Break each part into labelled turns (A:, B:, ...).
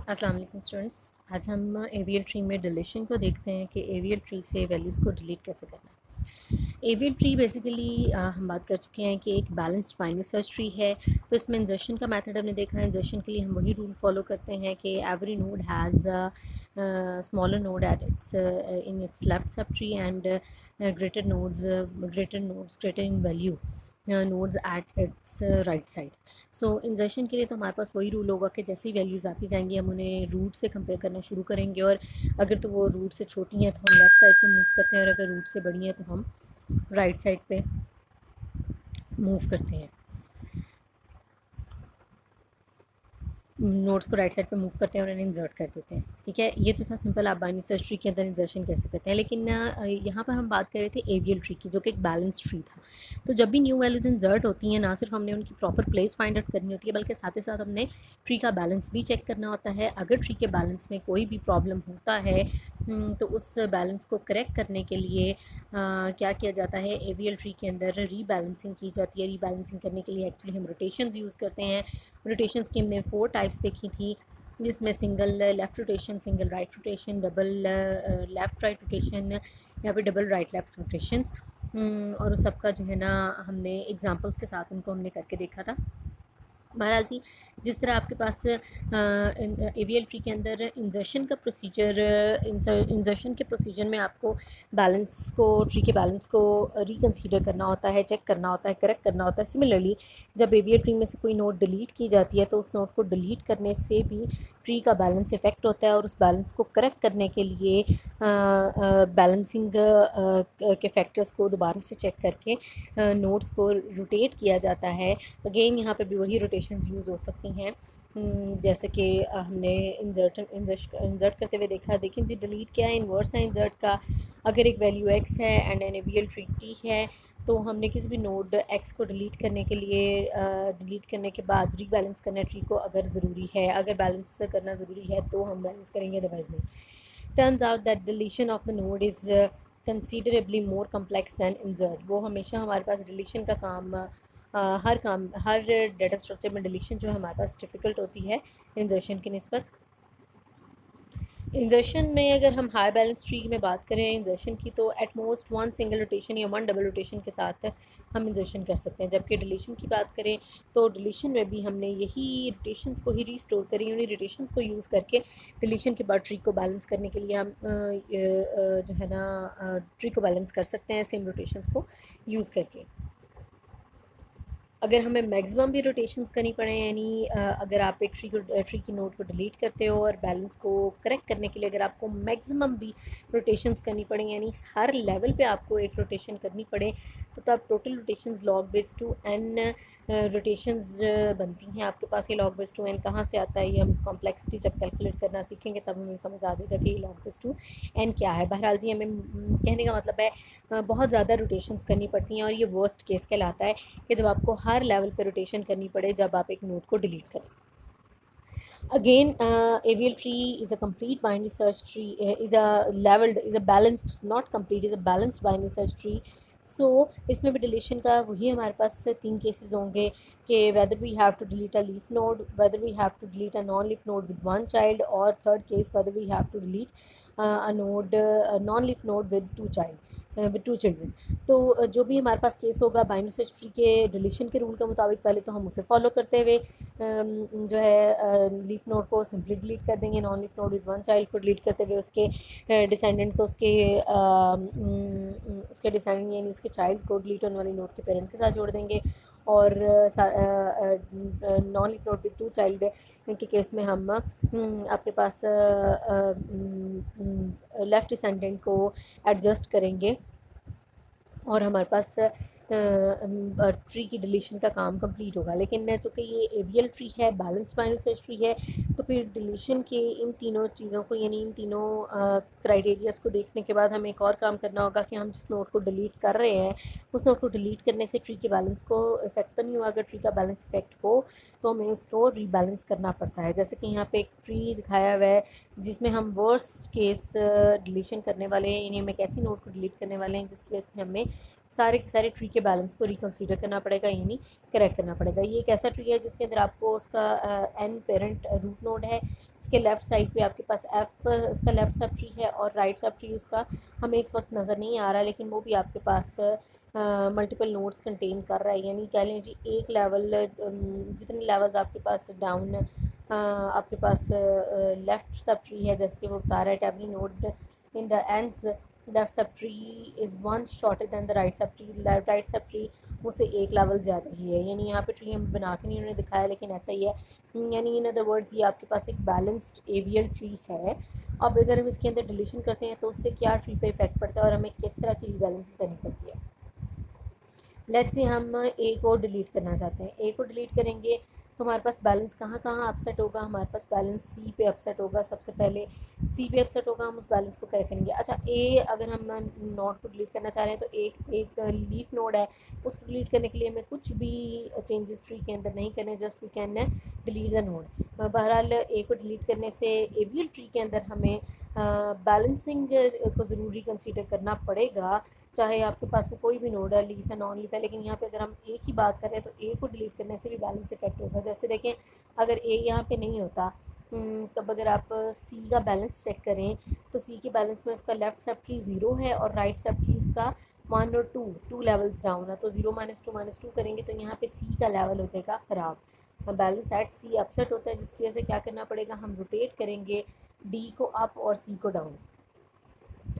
A: अस्सलाम वालेकुम स्टूडेंट्स। आज हम एवियल ट्री में डिलीशन को देखते हैं कि एवियल ट्री से वैल्यूज़ को डिलीट कैसे करना है। एवियल ट्री बेसिकली हम बात कर चुके हैं कि एक बैलेंस्ड बाइनरी सर्च ट्री है। तो इसमें इंजर्शन का मेथड हमने देखा है। इंजर्शन के लिए हम वही रूल फॉलो करते हैं कि every node has smaller node at it's in its left sub tree and greater nodes greater in value nodes at its right side. सो इंजर्शन के लिए तो हमारे पास वही रूल होगा कि जैसे ही वैल्यूज़ आती जाएंगी हम उन्हें रूट से कंपेयर करना शुरू करेंगे, और अगर तो वो रूट से छोटी हैं तो हम लेफ़्ट साइड पे मूव करते हैं, और अगर रूट से बड़ी हैं तो हम राइट साइड पे मूव करते हैं। नोट्स को राइट साइड पे मूव करते हैं और इन्हें इंसर्ट कर देते हैं। ठीक है, ये तो था सिंपल, आप बाइनरी सर्च ट्री के अंदर इंसर्शन कैसे करते हैं। लेकिन यहाँ पर हम बात कर रहे थे एवियल ट्री की, जो कि एक बैलेंस ट्री था। तो जब भी न्यू वैल्यूज़ इंसर्ट होती हैं, ना सिर्फ हमने उनकी प्रॉपर प्लेस फाइंड आउट करनी होती है, बल्कि साथ ही साथ हमने ट्री का बैलेंस भी चेक करना होता है। अगर ट्री के बैलेंस में कोई भी प्रॉब्लम होता है तो उस बैलेंस को करेक्ट करने के लिए क्या किया जाता है, एवियल ट्री के अंदर रीबैलेंसिंग की जाती है। रीबैलेंसिंग करने के लिए एक्चुअली हम रोटेशंस यूज़ करते हैं। रोटेशंस की हमने 4 टाइप्स देखी थी, जिसमें single left rotation, single right rotation, double left right rotation या फिर डबल राइट लेफ़्ट रोटेशंस। और उस सब का जो है ना हमने एग्जांपल्स के साथ उनको हमने करके देखा था। बहरहाल जी, जिस तरह आपके पास एवियल ट्री के अंदर इंजर्शन का प्रोसीजर, इंजर्शन के प्रोसीजर में आपको बैलेंस को, ट्री के बैलेंस को रिकंसीडर करना होता है, चेक करना होता है, करेक्ट करना होता है। सिमिलरली जब एवियल ट्री में से कोई नोड डिलीट की जाती है तो उस नोड को डिलीट करने से भी ट्री का बैलेंस इफ़ेक्ट होता है, और उस बैलेंस को करेक्ट करने के लिए बैलेंसिंग के फैक्टर्स को दोबारा से चेक करके नोड्स को रोटेट किया जाता है। अगेन यहाँ पे भी वही रोटेशंस यूज़ हो सकती हैं, जैसे कि हमने इंसर्ट करते हुए देखा। देखिए जी, डिलीट क्या है, इन्वर्स है इंसर्ट का। अगर एक वैल्यू x है and an AVL tree t है, तो हमने किसी भी नोड x को डिलीट करने के लिए डिलीट करने के बाद रीबैलेंस करना ट्री को अगर ज़रूरी है, अगर बैलेंस करना ज़रूरी है तो हम बैलेंस करेंगे, अदरवाइज़ नहीं। Turns out that deletion of the node is considerably more complex than insert. वो हमेशा हमारे पास डिलीशन का काम हर डेटा स्ट्रक्चर में डिलीशन जो है हमारे पास डिफ़िकल्ट होती है इंजर्शन की निस्बत। इंजर्शन में अगर हम हाई बैलेंस ट्री में बात करें इंजर्शन की, तो at most one single rotation या वन डबल रोटेशन के साथ हम इंजर्शन कर सकते हैं। जबकि डिलीशन की बात करें तो डिलीशन में भी हमने यही रोटेशंस को ही रीस्टोर करी, उन्हीं रोटेशंस को यूज़ करके डिलीशन के बाद ट्री को बैलेंस करने के लिए हम जो है ना ट्री को बैलेंस कर सकते हैं सेम रोटेशंस को यूज़ करके। अगर हमें मैक्सिमम भी रोटेशंस करनी पड़े, यानी अगर आप एक ट्री की नोड को डिलीट करते हो और बैलेंस को करेक्ट करने के लिए अगर आपको मैक्सिमम भी रोटेशंस करनी पड़े, यानी हर लेवल पे आपको एक रोटेशन करनी पड़े, तो तब total rotations log base two n rotations बनती हैं आपके पास। ये लॉग बेस टू एन कहाँ से आता है, ये हम कॉम्प्लेक्सिटी जब कैलकुलेट करना सीखेंगे तब हमें समझ आ जाएगा कि ये लॉग बेस टू एन क्या है। बहरहाल जी, हमें कहने का मतलब है बहुत ज़्यादा रोटेशंस करनी पड़ती हैं, और ये वर्स्ट केस कहलाता है कि जब आपको हर लेवल पे रोटेशन करनी पड़े जब आप एक नोड को डिलीट करें। Again, avial tree is a complete binary search tree, is a balanced, not complete, is a balanced binary search tree. So इसमें भी डिलीशन का वही हमारे पास 3 केसेस होंगे कि whether we have to delete a leaf node, whether we have to delete a non-leaf node with one child, और third case whether we have to delete a non-leaf node with two children. तो जो भी हमारे पास case होगा binary search tree के deletion के rule के मुताबिक, पहले तो हम उसे फॉलो करते हुए जो है लीफ नोड को सिंपली डिलीट कर देंगे। Non leaf node with one child को डिलीट करते हुए उसके डिसेंडेंट को उसके डिसेंडेंट यानी उसके चाइल्ड को डिलीट होने वाली नोड के पेरेंट के साथ जोड़ देंगे। और non leaf node with two child के केस में हम अपने पास लेफ़्ट डिसेंडेंट को एडजस्ट करेंगे, और हमारे पास ट्री की डिलीशन का काम कंप्लीट होगा। लेकिन चूँकि ये एवियल ट्री है, बैलेंस्ड बाइनरी सर्च ट्री है, तो फिर डिलीशन के इन तीनों चीज़ों को, यानी इन तीनों क्राइटेरियाज़ को देखने के बाद हमें एक और काम करना होगा कि हम जिस नोड को डिलीट कर रहे हैं उस नोड को डिलीट करने से ट्री के बैलेंस को इफेक्ट तो नहीं हुआ। अगर ट्री का बैलेंस इफेक्ट हो तो हमें उसको रीबैलेंस करना पड़ता है। जैसे कि यहाँ पे एक ट्री दिखाया हुआ है जिसमें हम वर्स्ट केस डिलीशन करने वाले हैं, यानी हम एक ऐसी नोड को डिलीट करने वाले हैं जिसकी वजह से हमें सारे के सारे ट्री के बैलेंस को रिकंसीडर करना पड़ेगा, यानी करेक्ट करना पड़ेगा। ये एक ऐसा ट्री है जिसके अंदर आपको उसका एन पेरेंट रूट नोड है, इसके लेफ़्ट साइड पे आपके पास एफ़ इसका लेफ़्ट सब ट्री है और राइट सब ट्री उसका हमें इस वक्त नज़र नहीं आ रहा, लेकिन वो भी आपके पास मल्टीपल नोड्स कंटेन कर रहा है। यानी कह लें जी एक लेवल जितने लेवल्स आपके पास डाउन आपके पास लेफ़्ट सब ट्री है, जैसे कि वो बता रहा है every node in the ends left sub tree is one shorter than the right sub tree, right sub tree उससे एक लेवल ज़्यादा ही है। यानी यहाँ पे ट्री हम बना के नहीं उन्होंने दिखाया, लेकिन ऐसा ही है। यानी इन अदर वर्ड्स ये आपके पास एक बैलेंस्ड एवियल ट्री है। अब अगर हम इसके अंदर डिलीशन करते हैं तो उससे क्या ट्री पे इफेक्ट पड़ता है और हमें किस तरह की रीबैलेंसिंग करनी पड़ती है। लेट्स से हम ए को डिलीट करना चाहते हैं, ए को डिलीट करेंगे तो हमारे पास बैलेंस कहाँ कहाँ अपसेट होगा, हमारे पास बैलेंस सी पे अपसेट होगा। सबसे पहले सी पे अपसेट होगा, हम उस बैलेंस को करेक्ट करेंगे। अच्छा, ए अगर हम नोड को डिलीट करना चाह रहे हैं तो एक लीफ नोड है, उसको डिलीट करने के लिए हमें कुछ भी चेंजेस ट्री के अंदर नहीं करने, just we can delete the node. बहरहाल ए को डिलीट करने से एवियल ट्री के अंदर हमें बैलेंसिंग को ज़रूरी कंसीडर करना पड़ेगा, चाहे आपके पास वो कोई भी नोड है, लीफ है, नॉन लीफ है। लेकिन यहाँ पे अगर हम ए की बात करें तो ए को डिलीट करने से भी बैलेंस इफेक्ट होगा। जैसे देखें, अगर ए यहाँ पे नहीं होता तब अगर आप सी का बैलेंस चेक करें तो सी के बैलेंस में उसका लेफ्ट सब ट्री 0 है और राइट सब ट्री उसका 1 और 2 लेवल्स डाउन है। तो 0 -2 -2 करेंगे तो यहाँ पे सी का लेवल हो जाएगा ख़राब। बैलेंस एट सी अपसेट होता है, जिसकी वजह से क्या करना पड़ेगा, हम रोटेट करेंगे डी को अप और सी को डाउन।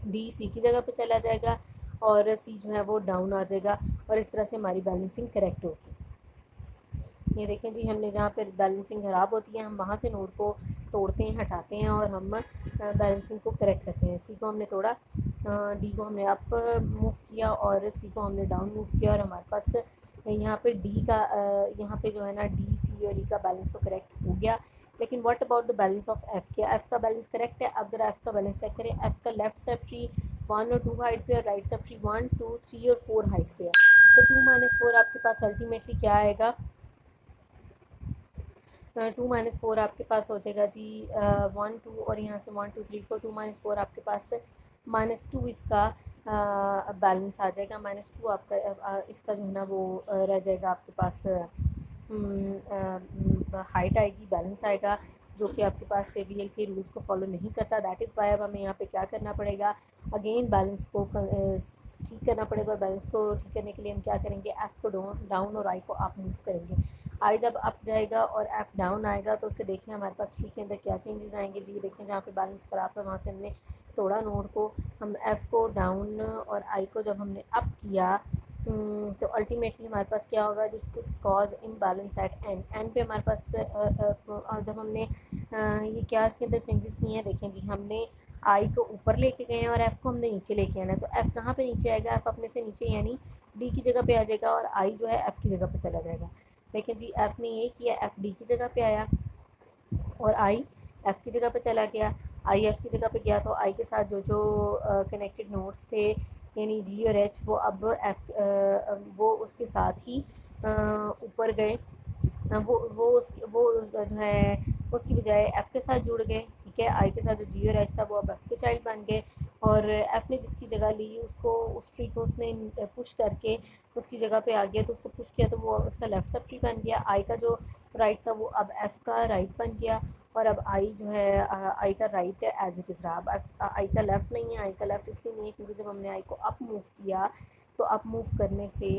A: डी सी की जगह पे चला जाएगा और सी जो है वो डाउन आ जाएगा और इस तरह से हमारी बैलेंसिंग करेक्ट होगी। ये देखें जी, हमने जहाँ पर बैलेंसिंग ख़राब होती है हम वहाँ से नोड को तोड़ते हैं, हटाते हैं और हम बैलेंसिंग को करेक्ट करते हैं। सी को हमने तोड़ा, डी को हमने अप मूव किया और सी को हमने डाउन मूव किया और हमारे पास यहाँ पे डी का यहाँ पे जो है ना डी सी और ई का बैलेंस तो करेक्ट हो गया। लेकिन what about the balance of F, क्या एफ़ का बैलेंस करेक्ट है? अब जरा एफ़ का बैलेंस चेक करें। एफ़ का लेफ्ट सब ट्री 1 और 2 हाइट पे और राइट सब ट्री 1 2 3 और 4 हाइट पे है। तो 2 - 4 आपके पास अल्टीमेटली क्या आएगा, 2 - 4 आपके पास हो जाएगा जी 1 2 और यहाँ से 1 2 3 4, 2 - 4 आपके पास -2 इसका बैलेंस आ जाएगा। -2 आपका इसका जो है ना वो रह जाएगा आपके पास, हाइट आएगी, बैलेंस आएगा, जो कि आपके पास सेवियल के रूल्स को फॉलो नहीं करता। दैट इज़ वाई अब हमें यहाँ पे क्या करना पड़ेगा, अगेन बैलेंस को ठीक करना पड़ेगा। और बैलेंस को ठीक करने के लिए हम क्या करेंगे, एफ़ को डाउन और आई को अप मूव करेंगे। आई जब अप जाएगा और एफ़ डाउन आएगा तो उससे देखें हमारे पास ट्री के अंदर क्या चेंजेस आएंगे जी। देखें जहाँ पे बैलेंस ख़राब था वहाँ से हमने तोड़ा नोड को, हम एफ़ को डाउन और आई को जब हमने अप किया तो अल्टीमेटली हमारे पास क्या होगा, this could cause imbalance at N. N पे हमारे पास जब हमने ये क्या इसके अंदर चेंजेस किए हैं, देखें जी हमने आई को ऊपर लेके गए हैं और एफ़ को हमने नीचे लेके आना है। तो एफ़ कहाँ पे नीचे आएगा, एफ़ अपने से नीचे यानी डी की जगह पे आ जाएगा और आई जो है एफ़ की जगह पे चला जाएगा। देखिए जी, एफ़ ने ये किया, एफ़ डी की जगह पे आया और आई एफ़ की जगह पे चला गया। आई एफ़ की जगह पे गया तो आई के साथ जो जो कनेक्टेड नोड्स थे यानी जी और एच वो अब वो उसके साथ ही ऊपर गए। वो जो है उसकी बजाय एफ़ के साथ जुड़ गए, ठीक है। आई के साथ जो जी और एच था वो अब एफ़ के चाइल्ड बन गए और एफ़ ने जिसकी जगह ली उसको उस ट्री को उसने पुश करके उसकी जगह पे आ गया, तो उसको पुश किया तो वो उसका लेफ़्ट सब ट्री बन गया। आई का जो राइट था वो अब एफ़ का राइट बन गया और अब आई जो है आई का राइट एज इट इज़ रहा। अब आई का लेफ़्ट नहीं है, आई का लेफ़्ट इसलिए नहीं है क्योंकि जब हमने आई को अप मूव किया तो अप मूव करने से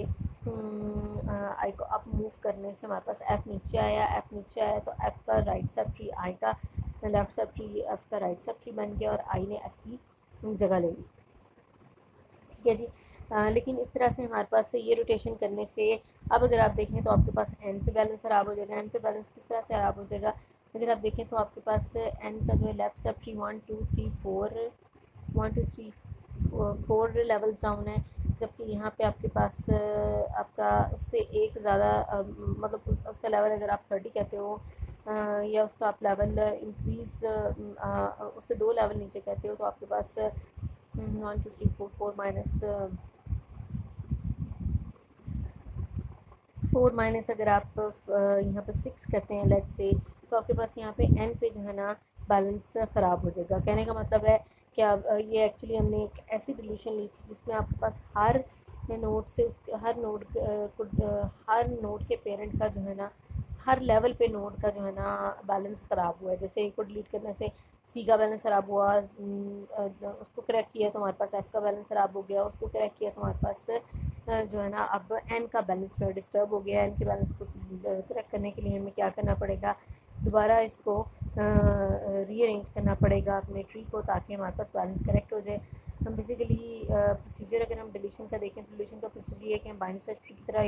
A: आई को अप मूव करने से हमारे पास एफ़ नीचे आया, एफ़ नीचे आया तो एफ़ का राइट सब ट्री आई का लेफ़्ट सब ट्री एफ़ का राइट सब ट्री बन गया और आई ने एफ़ की जगह ले ली, ठीक है जी। लेकिन इस तरह से हमारे पास से ये रोटेशन करने से अब अगर आप देखें तो आपके पास एन पे बैलेंस ख़राब हो जाएगा। एन पे बैलेंस किस तरह से ख़राब हो जाएगा, अगर आप देखें तो आपके पास एन का जो है left sub tree 1 2 3 4 1 2 3 4 levels down है, जबकि यहाँ पे आपके पास आपका उससे एक ज़्यादा मतलब उसका लेवल अगर आप 30 कहते हो या उसका आप लेवल इंक्रीज़ उससे 2 लेवल नीचे कहते हो तो आपके पास 1 2 3 4 4 माइनस 4 माइनस अगर आप यहाँ पे 6 कहते हैं लेट्स से, तो आपके पास यहाँ पे एन पे जो है ना बैलेंस ख़राब हो जाएगा। कहने का मतलब है कि ये एक्चुअली हमने एक ऐसी डिलीशन ली थी जिसमें आपके पास हर नोड से उसके हर नोड को हर नोड के पेरेंट का जो है ना हर लेवल पे नोड का जो है ना बैलेंस ख़राब हुआ है। जैसे ए को डिलीट करने से सी का बैलेंस ख़राब हुआ, उसको करेक्ट किया तो हमारे पास एफ का बैलेंस ख़राब हो गया, उसको करेक्ट किया तो हमारे पास जो है ना अब एन का बैलेंस जो है डिस्टर्ब हो गया। एन के बैलेंस को करेक्ट करने के लिए हमें क्या करना पड़ेगा, दोबारा इसको रीअरेंज करना पड़ेगा अपने ट्री को, ताकि हमारे पास बैलेंस करेक्ट हो जाए। हम बेसिकली प्रोसीजर अगर हम डिलीशन का देखें तो डिलीशन का प्रोसीजर ये है कि हम बाइनरी सर्च ट्री की तरह